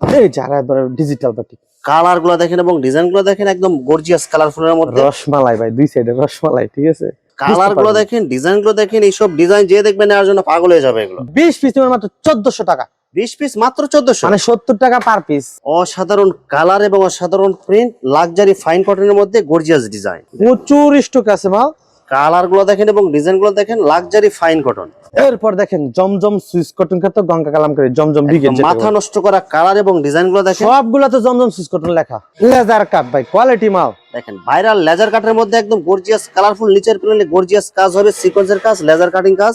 এই যারা digital batik colour গুলো দেখেন এবং ডিজাইন গুলো দেখেন, একদম গর্জিয়াস কালারফুলের মধ্যে। রসমালাই ভাই, দুই সাইডে রসমালাই, ঠিক আছে। কালার গুলো দেখেন, ডিজাইন গুলো দেখেন, এইসব ডিজাইন যে দেখবেন নেওয়ার জন্য পাগল হয়ে যাবে এগুলো। 20 পিস তোমার মাত্র 1400 টাকা। 20 পিস মাত্র 1400, মানে 70 টাকা পার পিস। অসাধারণ কালার এবং অসাধারণ প্রিন্ট, লাক্সারি ফাইন কটনের মধ্যে গর্জিয়াস ডিজাইন। প্রচুর স্টক আছে মাল। কালার গুলো দেখেন এবং ডিজাইন গুলো দেখেন, লাক্সারি ফাইন কটন। এরপর দেখেন জমজম সুইস কটন, কত গঙ্গা কালাম করে জমজম বিগেট, মাথা নষ্ট করা কালার এবং ডিজাইন গুলো দেখেন, সবগুলাতে জমজম সুইস কটন লেখা। লেজার কাট ভাই, কোয়ালিটি মাল। দেখেন ভাইরাল লেজার কাটের মধ্যে একদম গর্জিয়াস কালারফুল, নিচের প্যানেলে গর্জিয়াস কাজ হবে, সিকোয়েন্সের কাজ, লেজার কাটিং কাজ,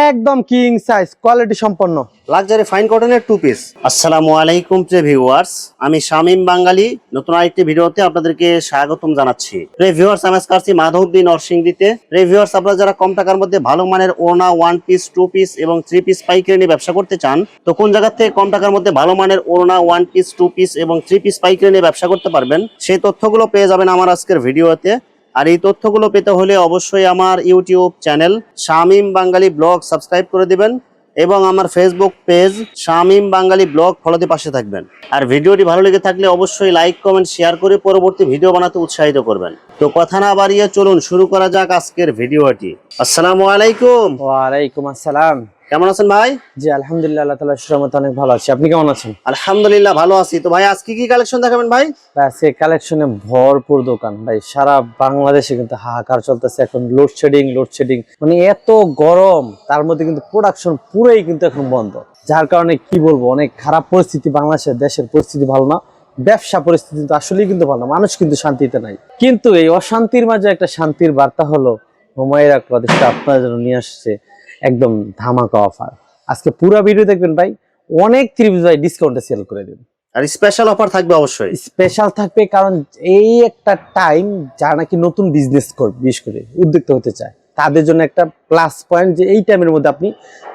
একদম কিং সাইজ, কোয়ালিটি সম্পন্ন লাক্সারি ফাইন কটনের 2 পিস। আসসালামু আলাইকুম প্রিয় ভিউয়ার্স, আমি শামীম বাঙালি নতুন আরেকটি ভিডিওতে আপনাদেরকে স্বাগতম জানাচ্ছি। প্রিয় ভিউয়ার্স, আমি আজকে আসছি মাধবদী নরসিংদীতে। প্রিয় ভিউয়ার্স, আপনারা যারা কম টাকার মধ্যে ভালো মানের ওড়না 1 পিস 2 পিস এবং 3 পিস পাইকারি নিয়ে ব্যবসা করতে চান, তো কোন জায়গা থেকে কম টাকার মধ্যে ভালো মানের ওড়না 1 পিস 2 পিস এবং 3 পিস পাইকারি নিয়ে ব্যবসা করতে পারবেন, সেই তথ্যগুলো পেয়ে যাবেন আমার আজকের ভিডিওতে। আর এই তথ্যগুলো পেতে হলে অবশ্যই আমার ইউটিউব চ্যানেল শামীম বাঙালি ব্লগ সাবস্ক্রাইব করে দিবেন এবং আমার ফেসবুক পেজ শামীম বাঙালি ব্লগ ফলোতে পাশে থাকবেন। আর ভিডিওটি ভালো লেগে থাকলে অবশ্যই লাইক কমেন্ট শেয়ার করে পরবর্তী ভিডিও বানাতে উৎসাহিত করবেন। তো কথা না বাড়িয়ে চলুন শুরু করা যাক আজকের ভিডিওটি। আসসালামু আলাইকুম। ওয়ালাইকুম আসসালাম। কেমন আছেন ভাই? জি আলহামদুলিল্লাহ, আল্লাহ তাআলার রহমতে অনেক ভালো আছি। আপনি কেমন আছেন? আলহামদুলিল্লাহ ভালো আছি। তো ভাই আজকে কি কালেকশন দেখাবেন ভাই? আজকে কালেকশনে ভরপুর দোকান ভাই। সারা বাংলাদেশে কিন্তু হাহাকার চলতেছে এখন, লোডশেডিং, মানে এত গরম, তার মধ্যে কিন্তু প্রোডাকশন পুরোই কিন্তু এখন বন্ধ। যার কারণে কি বলবো, অনেক খারাপ পরিস্থিতি। বাংলাদেশের দেশের পরিস্থিতি ভালো না, ব্যবসা পরিস্থিতি কিন্তু আসলেই কিন্তু ভালো না, মানুষ কিন্তু শান্তিতে নাই। কিন্তু এই অশান্তির মাঝে একটা শান্তির বার্তা হলো হুমায়রা প্রতিষ্ঠা আপনার জন্য নিয়ে আসছে একদম ধামাকা অফার। আজকে পুরো ভিডিও দেখবেন ভাই, অনেক 30 ভাই ডিসকাউন্টে সেল করে দেবেন। আর স্পেশাল অফার থাকবে, অবশ্যই স্পেশাল থাকবে, কারণ এই একটা টাইম যারা নাকি নতুন বিজনেস করবে, বিশেষ করে উদ্যোক্তা হতে চায়, তাদের জন্য একটা প্লাস পয়েন্ট যে এই টাইমের মধ্যে আপনি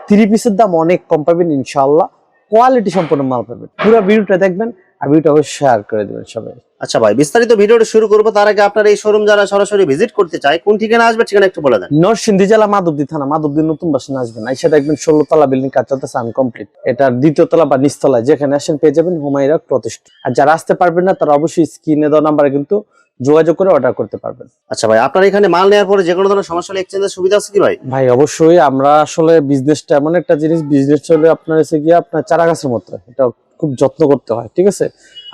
3 পিসের দাম অনেক কম পাবেন ইনশাআল্লাহ, কোয়ালিটি সম্পন্ন মাল পাবেন। পুরো ভিডিওটা দেখবেন আর ভিডিওটা অবশ্যই শেয়ার করে দেবেন সবাই। আচ্ছা ভাই, বিস্তারিত ভিডিওটা শুরু করবো তার আগে আপনার এই শোরুম যারা সরাসরি ভিজিট করতে চায়, কোন ঠিকানা আসবে ঠিকানা একটু বলে দেন। নরসিংদী জেলা মাধবদী থানা, মাধবদী নতুন বাসনে আসবেন, আইসা দেখবেন 16 তলা বিল্ডিং কাজ চলতেছে আনকমপ্লিট। এটা 2য় তলা বা নিচতলায়, যেখানে আসেন পেয়ে যাবেন হুমায়রা প্রতিষ্ঠান। আর যারা আসতে পারবেন না তারা অবশ্যই স্ক্রিনে দেওয়া নাম্বারে কিন্তু যোগাযোগ করে অর্ডার করতে পারবেন। আচ্ছা ভাই, আপনার এখানে মাল নেওয়ার পরে যে কোনো ধরনের সমস্যা হলে এক্সচেঞ্জের সুবিধা আছে কি ভাই? ভাই অবশ্যই, আমরা আসলে বিজনেসটা এমন একটা জিনিস, বিজনেস চলে আপনার এসে গিয়ে আপনার চারা গাছের মতো, এটা খুব যত্ন করতে হয়, ঠিক আছে।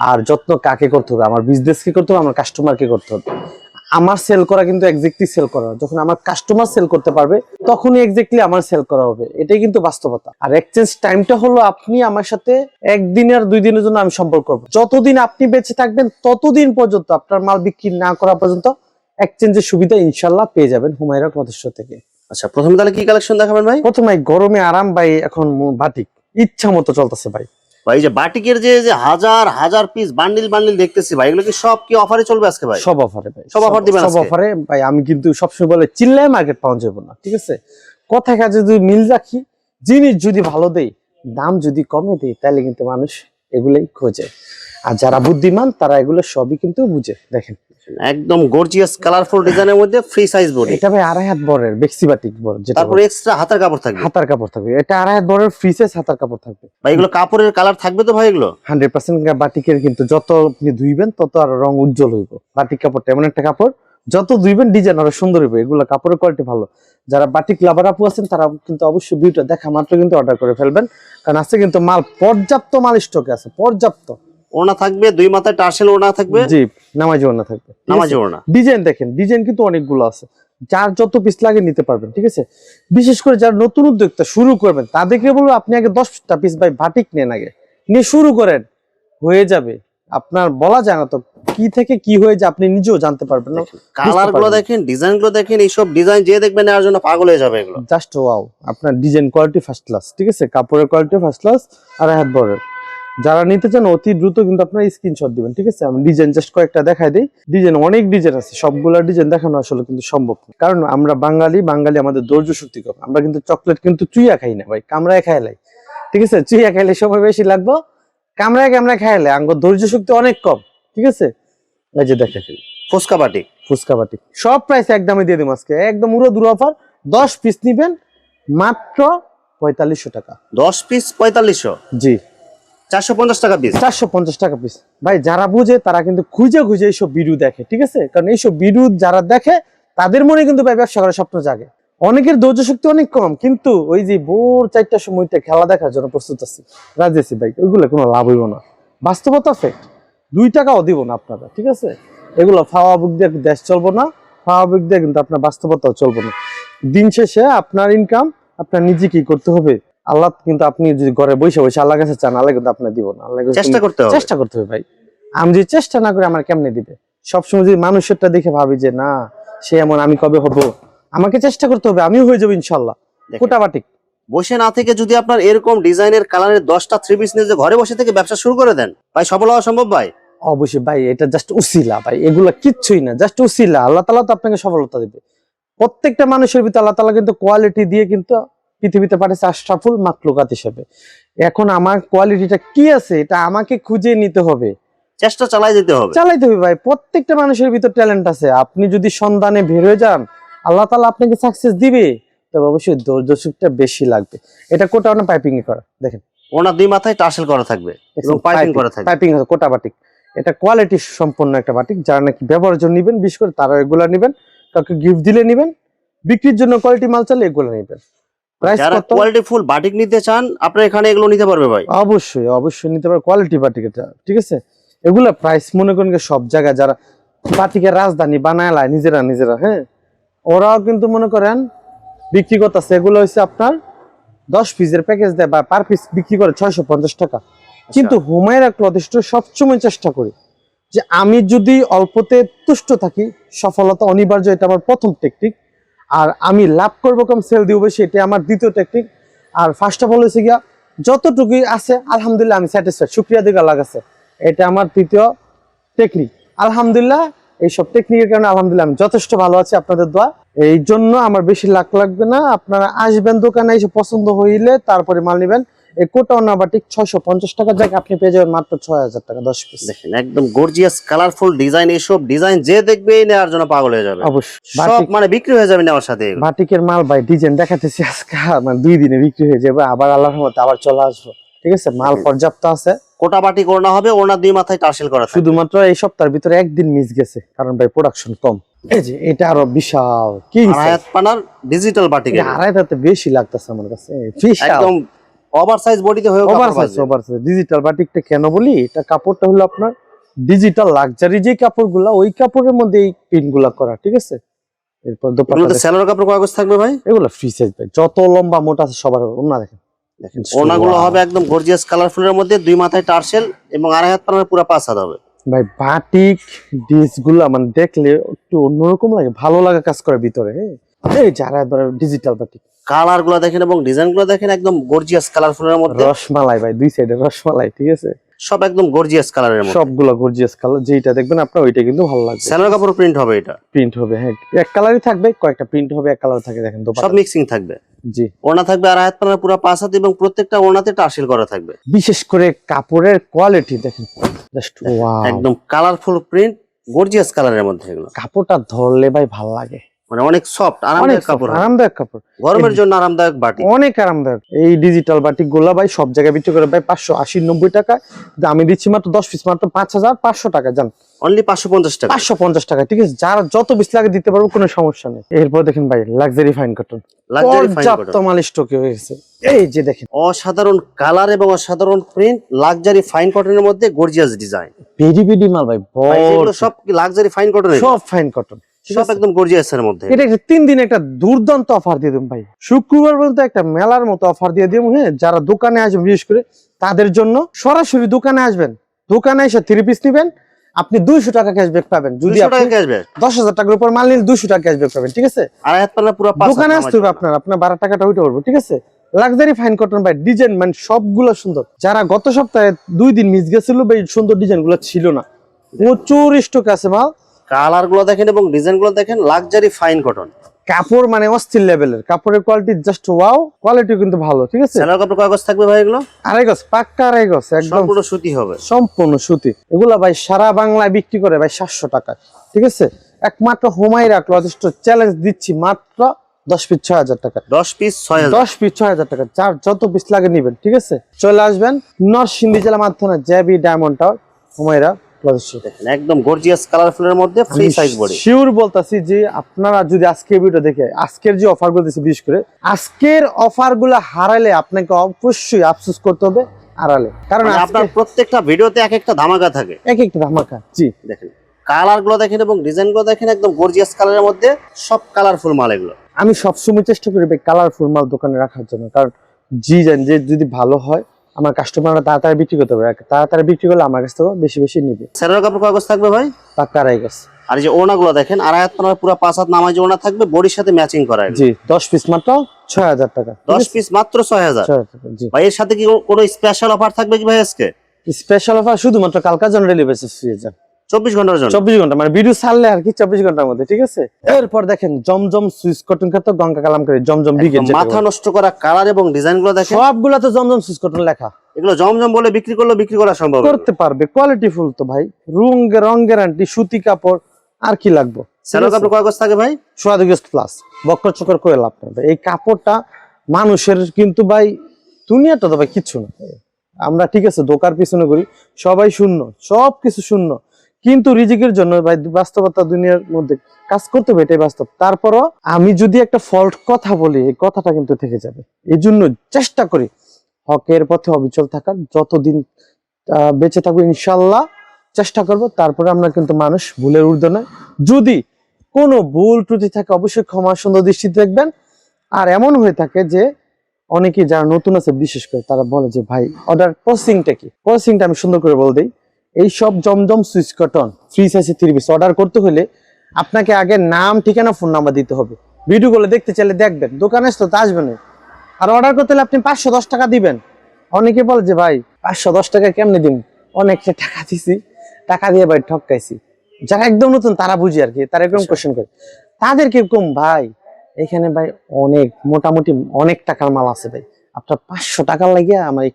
আর যত্ন কাকে করতে হবে? আমার বিজনেস কি করতে হবে, আমার কাস্টমারকে করতে হবে। আমার সেল করা কিন্তু এক্স্যাক্টলি সেল করা, যখন আমার কাস্টমার সেল করতে পারবে তখনই এক্স্যাক্টলি আমার সেল করা হবে, এটাই কিন্তু বাস্তবতা। আর এক্সচেঞ্জ টাইমটা হলো আপনি আমার সাথে 1 দিন আর 2 দিনের জন্য আমি সম্পর্ক করবো, যতদিন আপনি বেঁচে থাকবেন ততদিন পর্যন্ত, আপনার মাল বিক্রি না করা পর্যন্ত এক্সচেঞ্জের সুবিধা ইনশাল্লাহ পেয়ে যাবেন হুমায়রা প্রতিষ্ঠান থেকে। আচ্ছা, প্রথমে তাহলে কি কালেকশন দেখাবেন ভাই? প্রথমে গরমে আরাম ভাই, এখন বাটিক ইচ্ছা মতো চলতেছে ভাই। ভাই যে বাটিকের যে যে হাজার হাজার পিস বান্ডিল দেখতেছি ভাই, এগুলো কি সব কি অফারে চলবে আজকে ভাই? সব অফারে ভাই, সব অফার দিবেন সব আজকে? অফারে ভাই। আমি কিন্তু সবসময় বলে চিল্লায় মার্কেট পাওয়া যাবে না, ঠিক আছে। কথায় কাজে যদি মিল রাখি, জিনিস যদি ভালো দেই, দাম যদি কমে দেই, তাহলে কিন্তু মানুষ এগুলোই খোঁজে। আর যারা বুদ্ধিমান তারা এগুলো সবই কিন্তু বুঝে। দেখেন একদম গর্জিয়াস কালারফুল ডিজাইনের মধ্যে ফ্রি সাইজ বডি। এটা ভাই 2.5 হাত বড়ের বেক্সি বাটিক বড়, যেটা তারপর এক্সট্রা হাতার কাপড় থাকবে। হাতার কাপড় থাকবে, এটা 2.5 হাত বড়ের ফ্রি সাইজ হাতার কাপড় থাকবে ভাই এগুলো কাপড়ের কালার থাকবে তো ভাই? এগুলো 100% বাটিকের, কিন্তু যত আপনি ধুইবেন তত আর রং উজ্জ্বল হইব। বাটিক কাপড়টা এমন একটা কাপড়, যত ধুইবেন ডিজাইন আরো সুন্দর হইবে। এগুলো কাপড়ের কোয়ালিটি ভালো। যারা বাটিক লাভার আপু আছেন তারা কিন্তু অবশ্যই ভিডিওটা দেখা মাত্র কিন্তু অর্ডার করে ফেলবেন, কারণ আজকে কিন্তু মাল পর্যাপ্ত, মাল স্টকে আছে পর্যাপ্ত। ওড়না থাকবে, 2 মাথায় টার্সেল ওড়না থাকবে। জি, নামাজি ওড়না থাকবে, নামাজি ওড়না। ডিজাইন দেখেন, ডিজাইন কিন্তু অনেকগুলো আছে, যার যত পিস লাগে নিতে পারবেন, ঠিক আছে। বিশেষ করে যারা নতুন উদ্যোক্তা শুরু করবেন তাদেরকে বলবো আপনি আগে 10টা পিস ভাই বাটিক নেন, আগে নিয়ে শুরু করেন, হয়ে যাবে। আপনার বলা যায় না তো কি থেকে কি হয়ে যায়, আপনি নিজেও জানতে পারবেন না। কালার গুলো দেখেন, ডিজাইন গুলো দেখেন, এইসব ডিজাইন যে দেখবেন নেওয়ার জন্য পাগল হয়ে যাবে এগুলো। জাস্ট ওয়াও, আপনার ডিজাইন কোয়ালিটি ফার্স্ট ক্লাস, ঠিক আছে, কাপড়ের কোয়ালিটি ফার্স্ট ক্লাস। আর হাত বড়ের যারা নিতে চান অতি দ্রুত কিন্তু আপনারা স্ক্রিনশট দিবেন, ঠিক আছে। আমি ডিজাইন জাস্ট কয়েকটা দেখাই দিই। ডিজাইন অনেক ডিজাইন আছে, সবগুলা ডিজাইন দেখানো আসলে কিন্তু সম্ভব না, কারণ আমরা বাঙালি আমাদের ধৈর্য শক্তি কম। আমরা কিন্তু চকলেট কিন্তু চুইয়া খাই না ভাই, কামড়ায় খাইলাই, ঠিক আছে। চুইয়া খাইলে সময় বেশি লাগবে, কামড়ায় খাইলে আঙ্গ ধৈর্য শক্তি অনেক কম, ঠিক আছে। এই যে দেখেন ফুচকা বাটি সব প্রাইস একদমই দিয়ে দিই আজকে, একদম উড়ো দূর অফার। 10 পিস নিবেন মাত্র 4500 টাকা। 10 পিস 4500? জি, 450 টাকা পিস। 450 টাকা পিস। ভাই যারা বুঝে তারা কিন্তু খুঁজে খুঁজে এইসব ভিডিও দেখে, ঠিক আছে? কারণ এইসব ভিডিও যারা দেখে তাদের মনে কিন্তু ভাই ব্যবসা করার স্বপ্ন জাগে। অনেকের ধৈর্য শক্তি অনেক কম, কিন্তু ওই যে ভোর 4টার সময়টা খেলা দেখার জন্য প্রস্তুত আছি, রাজি আছি ভাই, ওইগুলো কোনো লাভ হইব না। বাস্তবতা ফ্যাক্ট, 2 টাকাও দিব না আপনারা, ঠিক আছে? এগুলো ফাওয়া বুক দিয়ে দেশ চলবো না, ফাওয়া বুক দিয়ে কিন্তু আপনার বাস্তবতাও চলবো না। দিন শেষে আপনার ইনকাম আপনার নিজে কি করতে হবে। আল্লাহ কিন্তু আপনি যদি ঘরে বসে বসে আল্লাহ কাছে চান, আল্লাহ কিন্তু আপনার দিব না। আল্লাহ চেষ্টা করতে হবে, চেষ্টা করতে হবে ভাই। আমি যদি চেষ্টা না করি আমার কেমনে দিবে? সবসময় যদি মানুষেরটা দেখে ভাবি যে না সে এমন, আমি কবে হব, আমাকে চেষ্টা করতে হবে, আমিও হয়ে যাবো ইনশাল্লাহ। কোটাবাটিক বসে না থেকে যদি আপনার এরকম ডিজাইনের কালারের 10টা 3 পিস নিয়ে ঘরে বসে থেকে ব্যবসা শুরু করে দেন, ভাই সফল হওয়া সম্ভব ভাই। অবশ্যই ভাই, এটা জাস্ট উসিলা ভাই, এগুলা কিচ্ছুই না, জাস্ট উসিলা। আল্লাহ তাআলা তো আপনাকে সফলতা দিবে। প্রত্যেকটা মানুষের ভিতরে আল্লাহ তাআলা কিন্তু কোয়ালিটি দিয়ে কিন্তু পৃথিবীতে পাঠিয়েছে আশরাফুল মাখলুকাত হিসেবে। এখন আমার কোয়ালিটিটা কি আছে এটা আমাকে খুঁজে নিতে হবে, চেষ্টা চালাই যেতে হবে, চালাইতে হবে ভাই। প্রত্যেকটা মানুষের ভিতর ট্যালেন্ট আছে, আপনি যদি সন্ধানে বের হয়ে যান আল্লাহ তাআলা আপনাকে সাকসেস দিবে। তবে অবশ্যই ধৈর্য শক্তিটা বেশি লাগবে। এটা কোটা না পাইপিং এ করা, দেখেন ওনার 2 মাথায় টাসেল করা থাকবে এবং পাইপিং করা থাকবে। পাইপিং আছে কোটা বাটিক, এটা কোয়ালিটি সম্পন্ন একটা বাটিক। যারা নাকি ব্যবহারের জন্য নেবেন, বিশেষ করে তারা এগুলা নেবেন, কাউকে গিফট দিলে নেবেন, বিক্রির জন্য কোয়ালিটি মাল চালে এগুলো নেবেন। প্রাইস যারা কত? কোয়ালিটি ফুল বাটিক নিতে চান আপনারা এখানে এগুলো নিতে পারবে ভাই। অবশ্যই অবশ্যই নিতে পারবে কোয়ালিটি বাটিক এটা, ঠিক আছে? এগুলা প্রাইস মনে করেন সব জায়গায় যারা বাটিকের রাজধানী বানায় লায় নিজেরা নিজেরা, হ্যাঁ, ওরাও কিন্তু মনে করেন বিক্রি করতেছে। এগুলো হচ্ছে আপনার 10 পিসের প্যাকেজ দেয় বা পার পিস বিক্রি করে 650 টাকা। কিন্তু হুমায়রা ক্লথ স্টোর সবসময় চেষ্টা করি যে আমি যদি অল্পতে তুষ্ট থাকি, সফলতা অনিবার্য, এটা আমার প্রথম টেকনিক। আর আমি লাভ করবো কম, সেল দিব বেশি, এটা আমার দ্বিতীয় টেকনিক। আর ফার্স্ট অফ অল হচ্ছে গিয়া যতটুকুই আছে আলহামদুলিল্লাহ আমি স্যাটিসফাইড, শুকরিয়া দিকে আল্লাহর কাছে, এটা আমার তৃতীয় টেকনিক। আলহামদুলিল্লাহ এইসব টেকনিকের কারণে আলহামদুলিল্লাহ আমি যথেষ্ট ভালো আছি আপনাদের দোয়া। এই জন্য আমার বেশি লাখ লাগবে না, আপনারা আসবেন দোকানে এসে পছন্দ হইলে তারপরে মাল নেবেন। এই কোটা ওনা বাটিক 650 টাকা জায়গায় আপনি পেয়ে যাবেন মাত্র 6000 টাকা 10 পিস। দেখেন একদম গর্জিয়াস কালারফুল ডিজাইন, এইসব ডিজাইন যে দেখবে নেওয়ার জন্য পাগল হয়ে যাবে। অবশ্যই সব মানে বিক্রি হয়ে যাবে নেওয়ার সাথে। বাটিকের মাল ভাই ডিজাইন দেখাতেছি আজকে, মানে 2 দিনে বিক্রি হয়ে যাবে, আবার আল্লাহর রহমতে আবার চলে আসবো, ঠিক আছে? মাল পর্যাপ্ত আছে। কোটা বাটিক ওড়না হবে, ওড়না 2 মাথায় টার্সেল করা থাকবে। শুধুমাত্র এই সপ্তাহের ভিতরে একদিন মিস গেছে, কারণ ভাই প্রোডাকশন কম। এই যে এটা আরো বিশাল কিং আড়াইহাত পানার ডিজিটাল বাটিক, আড়াইটাতে বেশি লাগতেছে আমার কাছে, একদম ওভারসাইজ বডিতে হয়ে ওভারসাইজ ডিজিটাল বাটিকটা কেন বলি, এটা কাপড়টা হলো আপনার ডিজিটাল লাক্সারি যে কাপড়গুলা, ওই কাপড়ের মধ্যে এই প্রিন্টগুলা করা, ঠিক আছে? এরপর দোপাট্টা সেলোয়ার কাপড় কাগজ থাকবে ভাই, এগুলো ফ্রি সাইজ ভাই, যত লম্বা মোটা আছে সবার ওনা দেখেন। ওনাগুলো হবে একদম গর্জিয়াস কালারফুলের মধ্যে, 2 মাথায় টার্সেল এবং আড়াইহাত পানার পুরো 5 হাত হবে ভাই। বাটিক ডিসগুলা মানে দেখলে একটু অন্যরকম লাগে, ভালো লাগা কাজ করে ভিতরে। হ্যাঁ, এই যারা ডিজিটাল বাটিক কালার গুলো দেখেন এবং ডিজাইন গুলো দেখেন, একদম গর্জিয়াস কালারফুলের মধ্যে, রসমালাই ভাই, 2 সাইডে রসমালাই, ঠিক আছে? সব একদম গর্জিয়াস কালারের মধ্যে, সবগুলা গর্জিয়াস কালার, যেটা দেখবেন আপনার ওইটা কিন্তু ভালো লাগবে। সেলোয়ার কাপড় প্রিন্ট হবে, এটা প্রিন্ট হবে, হ্যাঁ, এক কালারই থাকবে, কয়েকটা প্রিন্ট হবে, এক কালার থাকে, দেখেন সব মিক্সিং থাকবে। জি, ওড়না থাকবে আড়াইহাত পানার পুরো 5 হাত এবং প্রত্যেকটা ওড়নাতে টার্সেল করা থাকবে। বিশেষ করে কাপড়ের কোয়ালিটি দেখেন, জাস্ট ওয়াও, একদম কালারফুল প্রিন্ট, গর্জিয়াস কালারের মধ্যে এগুলো। কাপড়টা ধরলে ভাই ভালো লাগে, মানে অনেক সফট আরামদায়ক কাপড়, আরামদায়ক কাপড়, গরমের জন্য আরামদায়ক বাটিক, অনেক আরামদায়ক। এই ডিজিটাল বাটিক গুলা ভাই সব জায়গায় বিক্রি করে ভাই 580-90 টাকা, আমি দিচ্ছি মাত্র 10 পিস মাত্র 5500 টাকা। জান অনলি 550 টাকা, 550 টাকা, ঠিক আছে? যারা যত বেশি লাগে দিতে পারবো, কোনো সমস্যা নেই। এরপর দেখেন ভাই লাক্সারি ফাইন কটন, পর্যাপ্ত মাল স্টকে হয়েছে। এই যে দেখেন অসাধারণ কালার এবং অসাধারণ প্রিন্ট, লাক্সারি ফাইন কটনের মধ্যে গর্জিয়াস ডিজাইন, পেডি পেডি মাল ভাই, এগুলো সব লাক্সারি ফাইন কটন, সব ফাইন কটন, সব একদম গর্জিয়াস এর মধ্যে। এটা 3 দিন একটা দুর্দান্ত অফার দিয়ে দেব ভাই, শুক্রবার পর্যন্ত একটা মেলার মতো অফার দিয়ে দেব। হ্যাঁ, যারা দোকানে আসবেন বিশেষ করে তাদের জন্য, সরাসরি দোকানে আসবেন, দোকানে এসে 3 পিস নিবেন, আপনি 200 টাকা ক্যাশব্যাক পাবেন। যদি আপনি 10,000 টাকার উপর মাল নিলে 200 টাকা ক্যাশব্যাক পাবেন, ঠিক আছে? আড়াইহাত পানা পুরো 5 দোকানে আসতে হবে আপনার 12 টাকাটা উঠে পড়বে, ঠিক আছে? লাক্সারি ফাইন কটন ভাই, ডিজাইন মানে সবগুলো সুন্দর। যারা গত সপ্তাহে 2 দিন মিস গেছিল ভাই, সুন্দর ডিজাইন গুলো ছিল না, প্রচুর স্টক আছে মাল। কালার গুলো দেখেন এবং ডিজাইন গুলো দেখেন, লাক্সারি ফাইন কটন, কাপড় মানে অস্থির লেভেলের, কাপড়ের কোয়ালিটি জাস্ট ওয়াও, কোয়ালিটি কিন্তু ভালো, ঠিক আছে? সেলোয়ার কাপড় কাগজ থাকবে ভাই, এগুলো 2.5 গজ, পাক্কা 2.5 গজ, একদম সম্পূর্ণ সুতি হবে, সম্পূর্ণ সুতি। এগুলা ভাই সারা বাংলায় বিক্রি করে ভাই 700 টাকা, ঠিক আছে? একমাত্র হুমায়রা ক্লথ স্টোর চ্যালেঞ্জ দিচ্ছি মাত্র 10 পিস 6000 টাকা। 10 পিস 6000, 10 পিস 6000 টাকা, যার যত পিস লাগে নিবেন, ঠিক আছে? চলে আসবেন নরসিংদী জেলা মাধ্যমে JB diamond tower, Humaira plaza. দেখেন একদম গর্জিয়াস কালারফুলের মধ্যে ফ্রি সাইজ বডি। শিওর বলতাছি যে আপনারা যদি আজকে ভিডিও দেখে আজকের যে অফার গুলো দিচ্ছি, বিশেষ করে আজকের অফার গুলো হারালে আপনাকে অবশ্যই আফসোস করতে হবে, হারালে। কারণ মানে আপনার প্রত্যেকটা ভিডিওতে এক একটা ধামাকা থাকে, এক একটা ধামাকা। জি দেখেন কালার গুলো দেখেন এবং ডিজাইন গুলো দেখেন, একদম গর্জিয়াস কালারের মধ্যে সব কালারফুল মাল এগুলো। আমি সবসময় চেষ্টা করি ভাই কালারফুল মাল দোকানে রাখার জন্য, কারণ জি জানি যে যদি ভালো হয় আমার কাস্টমাররা তাড়াতাড়ি বিক্রি করতে পারে, তাড়াতাড়ি বিক্রি করলে আমার কাছ থেকে বেশি বেশি নিবে। সেরার কাপড় কাগজ থাকবে ভাই, পাক্কা আড়াই গজ। আর এই যে ওড়না গুলো দেখেন, আড়াই হাত পানার পুরো 5 হাত নামাজি ওড়না থাকবে, বডির সাথে ম্যাচিং করা। জি 10 পিস মাত্র 6000 টাকা। 10 পিস মাত্র 6000 টাকা। জি ভাই, এর সাথে কি কোনো স্পেশাল অফার থাকবে কি ভাই আজকে? স্পেশাল অফার শুধুমাত্র কালকার জন্য ডেলিভারি ফ্রি আছে, 24 ঘন্টার জন্য। 24 ঘন্টা মানে ভিডিও ছাড়লে আর কি 24 ঘন্টার মধ্যে, ঠিক আছে? এরপর দেখেন জমজম সুইস কটন খাত গঙ্গা কালামকারী জমজম বিগেট, মাথা নষ্ট করা কালার এবং ডিজাইন গুলো দেখেন, সবগুলা তো জমজম সুইস কটন লেখা। এগুলো জমজম বলে বিক্রি করলে বিক্রি করা সম্ভব, করতে পারবে, কোয়ালিটি ফুল তো ভাই, রং গ্যারান্টি, সুতি কাপড়, আর কি লাগবে? সেরার কাপড় কাগজ থাকে ভাই 100 গজ প্লাস, বক্কর চক্কর করে লাভ নেই ভাই। এই কাপড়টা মানুষের কিন্তু ভাই দুনিয়াটা তো ভাই কিচ্ছু না। আমরা ঠিক আছে দোকার পিছনে করি, সবাই শূন্য, সবকিছু শূন্য, কিন্তু রিজিকের জন্য ভাই বাস্তবতা দুনিয়ার মধ্যে কাজ করতে হবে, এটাই বাস্তব। তারপরও আমি যদি একটা ফল্ট কথা বলি, এই কথাটা কিন্তু থেকে যাবে। এই জন্য চেষ্টা করি হকের পথে অবিচল থাকার, যতদিন বেঁচে থাকবো ইনশাল্লাহ চেষ্টা করব। তারপরে আমরা কিন্তু মানুষ, ভুলের ঊর্ধ্বে নয়। যদি কোনো ভুল ত্রুটি থাকে অবশ্যই ক্ষমা সুন্দর দৃষ্টিতে দেখবেন। আর এমন হয়ে থাকে যে অনেকেই যারা নতুন আছে বিশেষ করে তারা বলে যে ভাই অর্ডার প্রসেসিংটা কি? প্রসেসিংটা আমি সুন্দর করে বলে দিই। এই সব জমজম সুইচ কটন ফ্রি সাইজে 3 পিস অর্ডার করতে হলে আপনাকে আগে নাম, ঠিকানা, ফোন নাম্বার দিতে হবে। ভিডিওগুলো দেখতে চাইলে দেখবেন, দোকানে তো আসবে না। আর অর্ডার করতে হলে আপনি 510 টাকা দিবেন। অনেকে বলে যে ভাই 510 টাকা কেমনে দিব? অনেকটা টাকা দিছি, টাকা দিয়ে ভাই ঠকাইছি। যারা একদম নতুন তারা বুঝি আর কি, তারা এরকম কোশ্চেন করে। তাদের কিরকম ভাই এখানে ভাই অনেক মোটামুটি অনেক টাকার মাল আছে ভাই, আপনার 500 টাকা লাগিয়ে আমার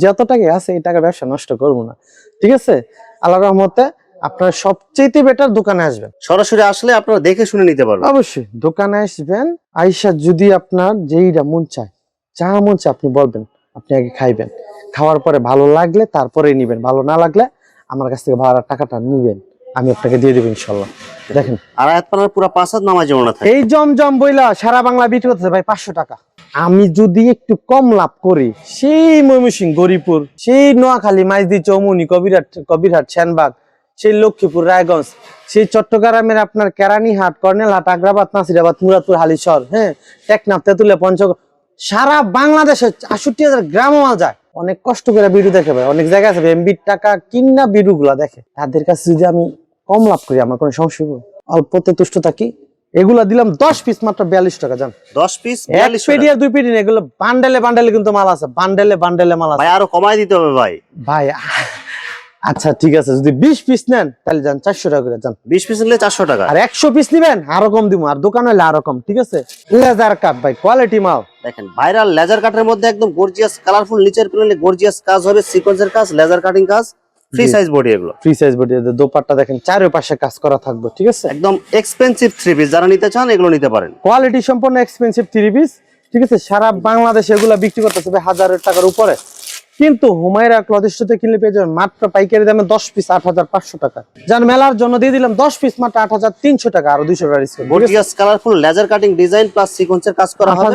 যত টাকা আছে এই টাকার ব্যবসা নষ্ট করবো না, ঠিক আছে? আল্লাহর রহমতে আপনার সবচেয়ে বেটার দোকানে আসবেন, সরাসরি আসলে আপনারা দেখে শুনে নিতে পারবেন। অবশ্যই দোকানে আসবেন। আইসা যদি আপনার যেইটা মন চায়, যা মন চায় আপনি বলবেন, আপনি আগে খাইবেন, খাওয়ার পরে ভালো লাগলে তারপরে নিবেন, ভালো না লাগলে আমার কাছ থেকে ভাড়ার টাকাটা নিবেন, আমি আপনাকে দিয়ে দেবো ইনশাল্লাহ। দেখেন আড়াই হাত পানার পুরো 5 হাত নামাজি ওড়না থাকে। এই জমজম বইলা সারা বাংলা বিক্রি করতেছে ভাই 500 টাকা। আমি যদি একটু কম লাভ করি, সেই ময়মনসিংহ, গরিপুর, সেই নোয়াখালী, মাইজদি, চৌমুনি, কবিরহাট, সেনবাগ, সেই লক্ষ্মীপুর, রায়গঞ্জ, সেই চট্টগ্রামের আপনার কেরানীহাট, কর্নেলহাট, আগ্রাবাদ, নাসিরাবাদ, মুরাদপুর, হালিশহর, হ্যাঁ, টেকনাফ, তেতুলিয়া, পঞ্চগড়, সারা বাংলাদেশে 68,000 গ্রাম মাল যায়। অনেক কষ্ট করে ভিডিও দেখে ভাই, অনেক জায়গায় আছে এমবির টাকা কিনা ভিডিও গুলা দেখে। তাদের কাছে যদি আমি কম লাভ করি আমার কোনো সমস্যা হবে? অল্পতে তুষ্ট থাকি। এগুলা দিলাম 10 পিস মাত্র 42 টাকা। জান 10 পিস 42 পেডি আর 2 পেডি না, এগুলো বান্ডেলে কিন্তু মাল আছে, বান্ডেলে মাল আছে ভাই, আরো কমাই দিতে হবে ভাই। ভাই আচ্ছা ঠিক আছে, যদি 20 পিস নেন তাহলে যান 400 টাকা করে। যান 20 পিস নিলে 400 টাকা, আর 100 পিস নিবেন আরো কম দিব, আর দোকান হলে আরো কম, ঠিক আছে? লেজার কাট ভাই, কোয়ালিটি মাল। দেখেন ভাইরাল লেজার কাটের মধ্যে একদম গর্জিয়াস কালারফুল, নিচের প্যানেলে গর্জিয়াস কাজ হবে, সিকোয়েন্সের কাজ, লেজার কাটিং কাজ, ফ্রি সাইজ বডি। এগুলো ফ্রি সাইজ বডি, দোপাট্টা দেখেন চারপাশে কাজ করা থাকবে, ঠিক আছে? একদম এক্সপেন্সিভ 3 পিস, যারা নিতে চান এগুলো নিতে পারেন। কোয়ালিটি সম্পন্ন এক্সপেন্সিভ 3 পিস, ঠিক আছে? সারা বাংলাদেশে এগুলা বিক্রি করতেছে 1000 টাকার উপরে, কিন্তু হুমায়রা ক্লথস্টোরে কিনলে পেয়ে যাবেন মাত্র পাইকারি দামে 10 পিস 8500 টাকা। যার মেলার জন্য দিয়ে দিলাম 10 পিস মাত্র 8300 টাকা, আরো 200 টাকা discount. Gorgeous colourful laser cutting design plus সিকোয়েন্সের কাজ করা হবে,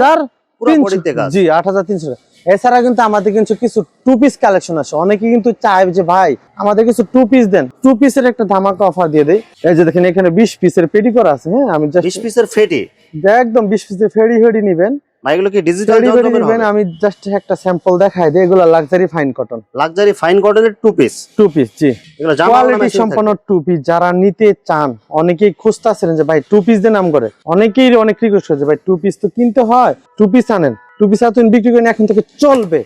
পুরো বডিতে কাজ। জি 8300 টাকা। এছাড়া কিন্তু আমাদের কিন্তু কিছু 2 পিস কালেকশন আছে। অনেকে কিন্তু চায় যে ভাই আমাদের কিছু 2 পিস দেন, 2 পিসের একটা ধামাকা অফার দিয়ে দেই। এই যে দেখেন এখানে 20 পিসের পেডি করা আছে। হ্যাঁ, আমি 20 পিসের ফেটি, একদম 20 পিসের ফেডি নিবেন। ভাই এগুলো কি ডিজিটাল জমজমের হবে? আমি জাস্ট একটা স্যাম্পল দেখাই দেই। এগুলো luxury fine cotton, luxury fine কটনের 2 পিস। জি এগুলো জামা কোয়ালিটি সম্পন্ন 2 পিস। যারা নিতে চান, অনেকেই খুঁজতেছেন যে ভাই 2 পিস দিয়ে নাম করে, অনেকেই অনেক রিকোয়েস্ট করে যে ভাই 2 পিস তো কিনতে হয়, 2 পিস আনেন। 2 পিস আপনি বিক্রি করেন, এখন থেকে চলবে,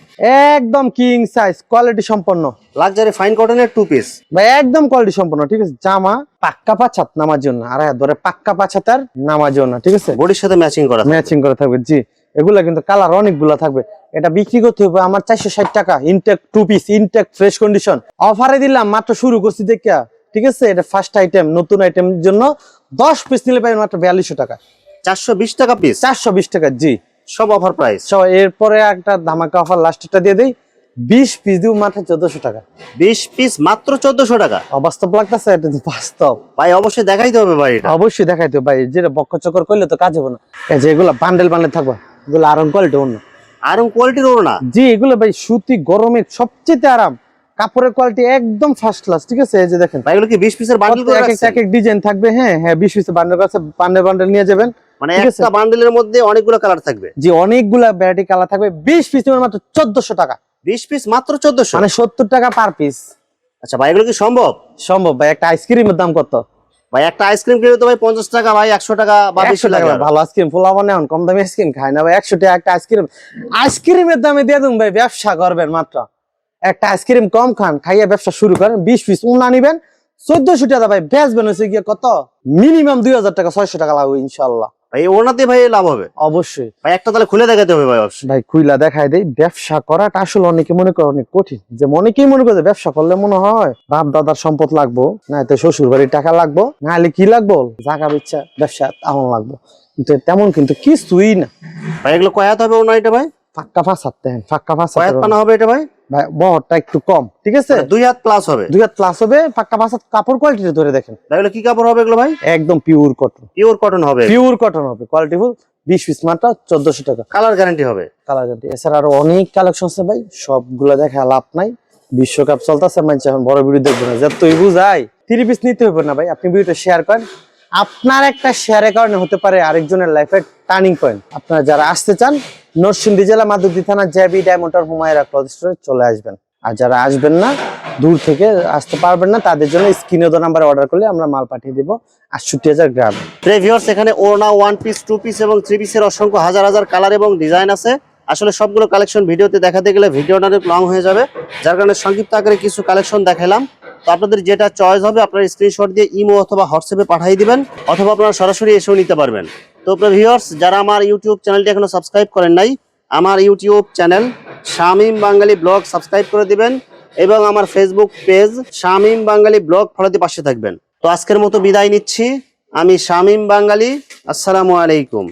একদম কিং সাইজ কোয়ালিটি সম্পন্ন লাক্সারি ফাইন কটনের 2 পিস ভাই, একদম কোয়ালিটি সম্পন্ন, ঠিক আছে? জামা পাক্কা পাঁচাত নামার জন্য, আর ধরে পাক্কা পাঁচাতার নামার জন্য, ঠিক আছে? বডির সাথে ম্যাচিং করা, ম্যাচিং করা থাকবে। জি এগুলা কিন্তু কালার অনেকগুলা থাকবে। এটা বিক্রি করতে হবে আমার 460 টাকা, intact 2 piece, intact fresh condition অফারে দিলাম, মাত্র শুরু করছি দেখা, ঠিক আছে? এটা ফার্স্ট আইটেম, নতুন আইটেমের জন্য 10 পিস নিলে পাবেন মাত্র 4200 টাকা। 420 টাকা পিস, 420 টাকা, জি। সব অফার প্রাইস। সব এরপরে একটা ধামাকা অফার লাস্টটা দিয়ে দেই, 20 পিস দিব মাত্র 1400 টাকা। 20 পিস মাত্র 1400 টাকা। অবাস্তব লাগতেছে, এটা তো বাস্তব ভাই অবশ্যই দেখাইতে হবে ভাই, এটা অবশ্যই দেখাইতে হবে ভাই, যেটা বক্ক চক্কর করলে তো কাজ হবে না। এই যে এগুলো বান্ডেল বান্ডেল থাকবে, এগুলো আরাম কোয়ালিটি অন্য, আরম কোয়ালিটির ওড়না। জি। এগুলো ভাই সুতি, গরমের সবচেয়ে আরাম, কাপড়ের কোয়ালিটি একদম ফার্স্ট ক্লাস, ঠিক আছে। এই যে দেখেন ভাই এগুলো কি 20 পিসের বান্ডেল করে এক রাখছেন? এক ডিজাইন থাকবে, হ্যাঁ হ্যাঁ, 20 পিস বান্ডেল আছে, বান্ডেল বান্ডেল নিয়ে যাবেন, মানে ঠিক আছে। একটা বান্ডেলের মধ্যে অনেকগুলো কালার থাকবে। জি, অনেকগুলা ভ্যারাইটি কালার থাকবে। 20 পিস মাত্র 1400 টাকা, 20 পিস মাত্র 1400, মানে 70 টাকা পার পিস। আচ্ছা ভাই এগুলো কি সম্ভব? সম্ভব ভাই। একটা আইসক্রিমের দাম কত ভাই একটা আইসক্রিম কিনলে তো ভাই 50 টাকা, ভাই 100 টাকা বা 100 বেশি টাকা লাগে। ভালো আইসক্রিম, পোলাও নেন কম দামি আইসক্রিম খায় না ভাই, 100 টাকা একটা আইসক্রিম। আইসক্রিমের দামে দিয়ে দেন ভাই, ব্যবসা করবেন মাত্র। একটা আইসক্রিম কম খান, খাইয়া ব্যবসা শুরু করেন। 20 পিস উন্না নিবেন 1400 টাকা ভাই, বেচবেন হচ্ছে গিয়ে কত, মিনিমাম 2000 টাকা 600 টাকা লাগবে ইনশাআল্লাহ। ভাই ওনাতে ভাই লাভ হবে অবশ্যই ভাই, একটা তাহলে খুলে দেখাতে হবে ভাই অবশ্যই। ভাই, খুইলা দেখাই দেই। ব্যবসা করাটা আসলে অনেকে মনে করে অনেক কঠিন, যে অনেকেই মনে করে যে ব্যবসা করলে মনে হয় বাপ দাদার সম্পদ লাগবো, না তো শ্বশুর বাড়ির টাকা লাগবো, না হলে কি লাগবো, জায়গা বেচা ব্যবসা তেমন লাগবো, কিন্তু তেমন কিন্তু কিছুই না ভাই এগুলো কয় হাত হবে ওনা এটা ভাই? ফাঁকা ফাঁস হাতে, ফাঁকা ফাঁস কয় হাত পানা হবে এটা ভাই? ভাই বহরটা একটু কম, ঠিক আছে। 2 হাত প্লাস হবে। 2 হাত প্লাস হবে, ফাঁকা ফাঁস হাত। কাপড় কোয়ালিটি ধরে দেখেন ভাই এগুলো কি কাপড় হবে এগুলো ভাই? একদম পিওর কটন, পিওর কটন হবে, পিওর কটন হবে, কোয়ালিটি ফুল। 20 পিস মাত্র 1400 টাকা, কালার গ্যারান্টি হবে। Colour guarantee. এছাড়া আরো অনেক কালেকশন আছে ভাই, সবগুলো দেখা লাভ নাই। বিশ্বকাপ চলতেছে, মানুষ এখন বড় ভিডিও দেখবে না, যতই বুঝাই 30 পিস নিতে হবে না ভাই। আপনি ভিডিওটা শেয়ার করেন, আপনার একটা শেয়ারের কারণে হতে পারে আরেকজনের লাইফের টার্নিং পয়েন্ট। আপনারা যারা আসতে চান, নরসিংদী জেলা মাধবদী থানা জেবি ডায়মন্ড হুমায়রা ক্লথ স্টোরে চলে আসবেন। আর যারা আসবেন না, দূর থেকে আসতে পারবেন না, তাদের জন্য স্ক্রিনে দেওয়া নাম্বারে অর্ডার করলে আমরা মাল পাঠিয়ে দিব 68,000 গ্রামে। ভিউয়ার্স এখানে ওড়না 1 পিস 2 পিস এবং 3 পিসের অসংখ্য হাজার হাজার কালার এবং ডিজাইন আছে। আসলে সবগুলো কালেকশন ভিডিওতে দেখাতে গেলে ভিডিওটা অনেক লং হয়ে যাবে, যার কারণে সংক্ষিপ্ত আকারে কিছু কালেকশন দেখালাম। তো আপনাদের যেটা চয়েস হবে আপনারা স্ক্রিনশট দিয়ে ইমো অথবা হোয়াটসঅ্যাপে পাঠিয়ে দিবেন, অথবা আপনারা সরাসরি এসেও নিতে পারবেন। তো ভিউয়ার্স যারা আমার ইউটিউব চ্যানেলটি এখনো সাবস্ক্রাইব করেন নাই, আমার ইউটিউব চ্যানেল শামীম বাঙালি ব্লগ সাবস্ক্রাইব করে দিবেন, এবং আমার ফেসবুক পেজ শামীম বাঙালি ব্লগ ফলোতে পাশে থাকবেন। তো আজকের মতো বিদায় নিচ্ছি, আমি শামীম বাঙালি। আসসালামু আলাইকুম।